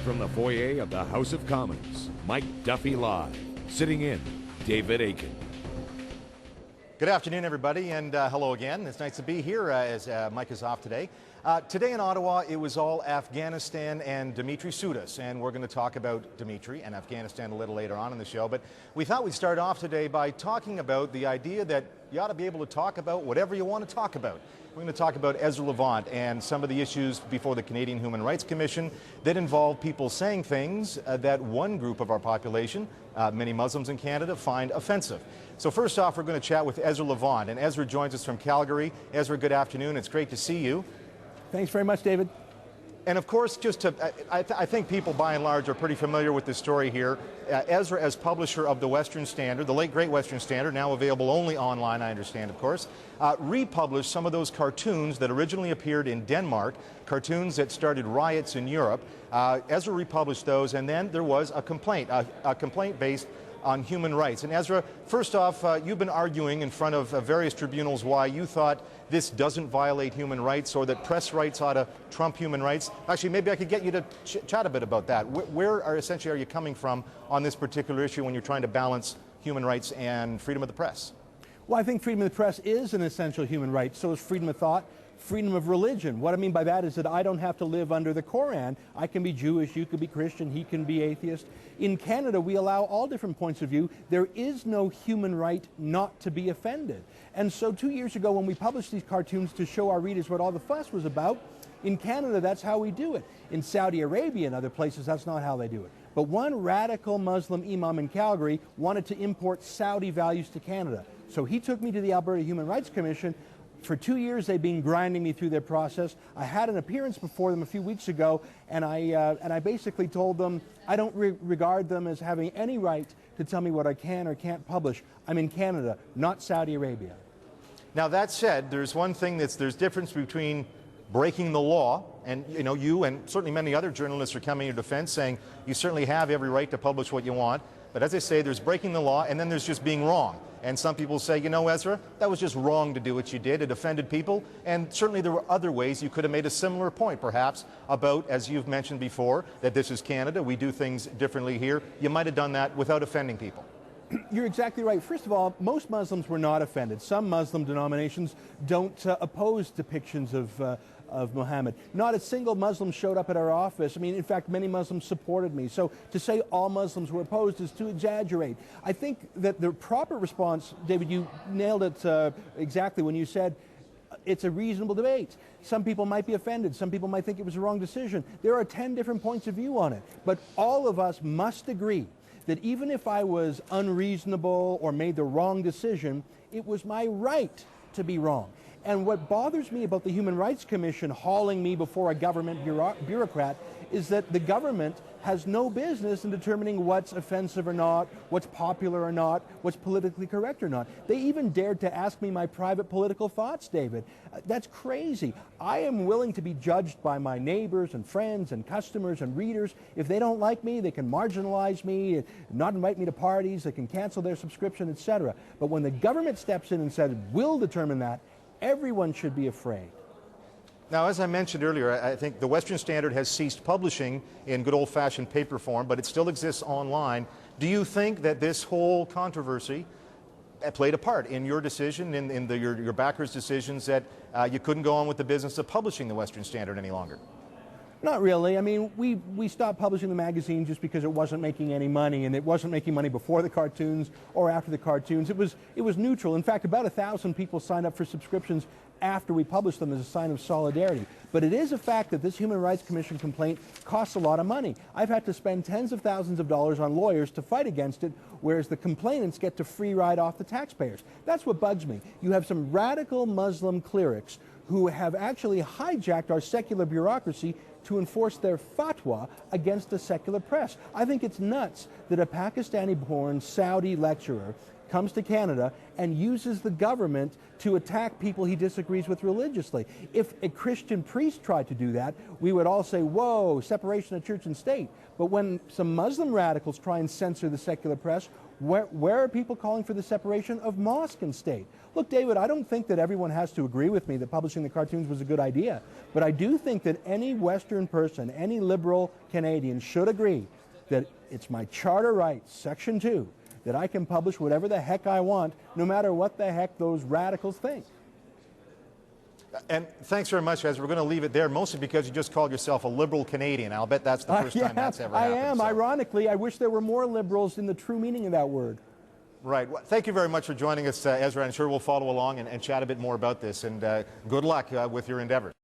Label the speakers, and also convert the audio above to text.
Speaker 1: from the foyer of the House of Commons, Mike Duffy Live. Sitting in, David Aiken.
Speaker 2: Good afternoon, everybody, and hello again. It's nice to be here as Mike is off today. Today in Ottawa, it was all Afghanistan and Dimitri Soudas, and we're going to talk about Dimitri and Afghanistan a little later on in the show. But we thought we'd start off today by talking about the idea that you ought to be able to talk about whatever you want to talk about. We're going to talk about Ezra Levant and some of the issues before the Canadian Human Rights Commission that involve people saying things that one group of our population, many Muslims in Canada, find offensive. So first off, we're going to chat with Ezra Levant, and Ezra joins us from Calgary. Ezra, good afternoon. It's great to see you.
Speaker 3: Thanks very much, David.
Speaker 2: And of course, I think people by and large are pretty familiar with this story here. Ezra, as publisher of the Western Standard, the late great Western Standard, now available only online, I understand, of course, republished some of those cartoons that originally appeared in Denmark, cartoons that started riots in Europe. Ezra republished those, and then there was a complaint based on human rights. And Ezra, first off, you've been arguing in front of various tribunals why you thought this doesn't violate human rights or that press rights ought to trump human rights. Actually, maybe I could get you to chat a bit about that. Where essentially are you coming from on this particular issue when you're trying to balance human rights and freedom of the press?
Speaker 3: Well, I think freedom of the press is an essential human right. So is freedom of thought, freedom of religion. What I mean by that is that I don't have to live under the Koran. I can be Jewish, you could be Christian, he can be atheist. In Canada, we allow all different points of view. There is no human right not to be offended. And so 2 years ago, when we published these cartoons to show our readers what all the fuss was about, in Canada, that's how we do it. In Saudi Arabia and other places, that's not how they do it. But one radical Muslim imam in Calgary wanted to import Saudi values to Canada. So he took me to the Alberta Human Rights Commission. For 2 years, they've been grinding me through their process. I had an appearance before them a few weeks ago, and I basically told them I don't regard them as having any right to tell me what I can or can't publish. I'm in Canada, not Saudi Arabia.
Speaker 2: Now, that said, there's one thing there's difference between breaking the law, and you and certainly many other journalists are coming to defense saying you certainly have every right to publish what you want. But as I say, there's breaking the law, and then there's just being wrong. And some people say, Ezra, that was just wrong to do what you did. It offended people. And certainly there were other ways you could have made a similar point, perhaps, about, as you've mentioned before, that this is Canada. We do things differently here. You might have done that without offending people.
Speaker 3: You're exactly right. First of all, most Muslims were not offended. Some Muslim denominations don't oppose depictions of Muhammad. Not a single Muslim showed up at our office. I mean, in fact, many Muslims supported me. So to say all Muslims were opposed is to exaggerate. I think that the proper response, David, you nailed it exactly when you said it's a reasonable debate. Some people might be offended. Some people might think it was a wrong decision. There are 10 different points of view on it. But all of us must agree that even if I was unreasonable or made the wrong decision, it was my right to be wrong. And what bothers me about the Human Rights Commission hauling me before a government bureaucrat is that the government has no business in determining what's offensive or not, what's popular or not, what's politically correct or not. They even dared to ask me my private political thoughts, David. That's crazy. I am willing to be judged by my neighbors and friends and customers and readers. If they don't like me, they can marginalize me, not invite me to parties, they can cancel their subscription, etc. But when the government steps in and says, we'll determine that, everyone should be afraid.
Speaker 2: Now, as I mentioned earlier, I think the Western Standard has ceased publishing in good old-fashioned paper form, but it still exists online. Do you think that this whole controversy played a part in your decision, in your backers' decisions, that you couldn't go on with the business of publishing the Western Standard any longer?
Speaker 3: Not really. I mean, we stopped publishing the magazine just because it wasn't making any money, and it wasn't making money before the cartoons or after the cartoons. It was neutral. In fact, about 1,000 people signed up for subscriptions after we published them as a sign of solidarity. But it is a fact that this Human Rights Commission complaint costs a lot of money. I've had to spend tens of thousands of dollars on lawyers to fight against it, whereas the complainants get to free ride off the taxpayers. That's what bugs me. You have some radical Muslim clerics who have actually hijacked our secular bureaucracy to enforce their fatwa against the secular press. I think it's nuts that a Pakistani-born Saudi lecturer comes to Canada and uses the government to attack people he disagrees with religiously. If a Christian priest tried to do that, we would all say, whoa, separation of church and state. But when some Muslim radicals try and censor the secular press, Where are people calling for the separation of mosque and state? Look, David, I don't think that everyone has to agree with me that publishing the cartoons was a good idea, but I do think that any Western person, any liberal Canadian should agree that it's my charter right, Section 2, that I can publish whatever the heck I want, no matter what the heck those radicals think.
Speaker 2: And thanks very much, Ezra. We're going to leave it there, mostly because you just called yourself a liberal Canadian. I'll bet that's the first time that's ever happened.
Speaker 3: I am.
Speaker 2: So.
Speaker 3: Ironically, I wish there were more liberals in the true meaning of that word.
Speaker 2: Right. Well, thank you very much for joining us, Ezra. I'm sure we'll follow along and chat a bit more about this. And good luck with your endeavors.